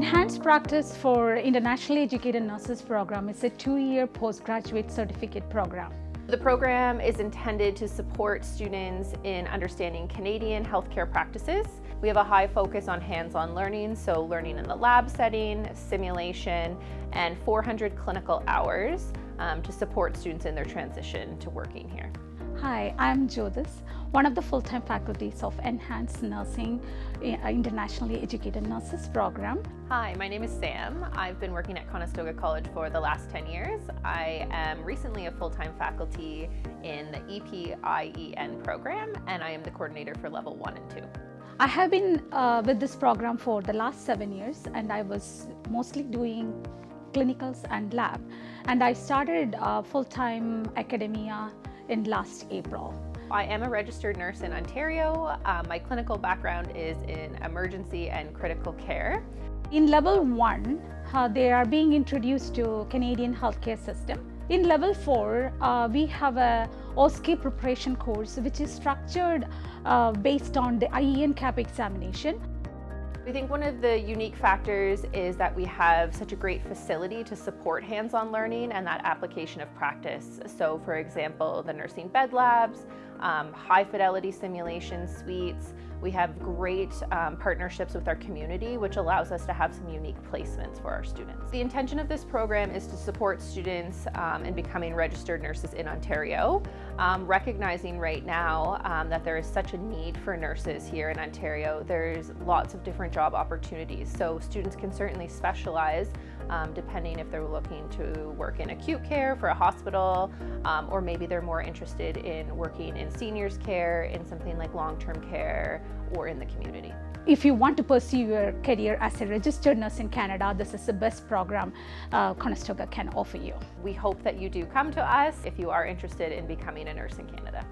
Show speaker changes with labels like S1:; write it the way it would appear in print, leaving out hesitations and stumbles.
S1: Enhanced Practice for Internationally Educated Nurses program is a 2-year postgraduate certificate program.
S2: The program is intended to support students in understanding Canadian healthcare practices. We have a high focus on hands-on learning, so learning in the lab setting, simulation, and 400 clinical hours to support students in their transition to working here.
S1: Hi, I'm Jyotis, one of the full-time faculties of Enhanced Nursing Internationally Educated Nurses program.
S2: Hi, my name is Sam. I've been working at Conestoga College for the last 10 years. I am recently a full-time faculty in the EPIEN program, and I am the coordinator for level 1 and 2.
S1: I have been with this program for the last 7 years, and I was mostly doing clinicals and lab. And I started full-time academia in last April.
S2: I am a registered nurse in Ontario. My clinical background is in emergency and critical care.
S1: In level 1, they are being introduced to Canadian healthcare system. In level 4, we have a OSCE preparation course which is structured based on the IEN CAP examination.
S2: I think one of the unique factors is that we have such a great facility to support hands-on learning and that application of practice. So for example, the nursing bed labs, high fidelity simulation suites. We have great partnerships with our community, which allows us to have some unique placements for our students. The intention of this program is to support students in becoming registered nurses in Ontario, recognizing right now that there is such a need for nurses here in Ontario. There's lots of different job opportunities, so students can certainly specialize depending if they're looking to work in acute care for a hospital, or maybe they're more interested in working in seniors care, in something like long-term care, or in the community.
S1: If you want to pursue your career as a registered nurse in Canada, this is the best program Conestoga can offer you.
S2: We hope that you do come to us if you are interested in becoming a nurse in Canada.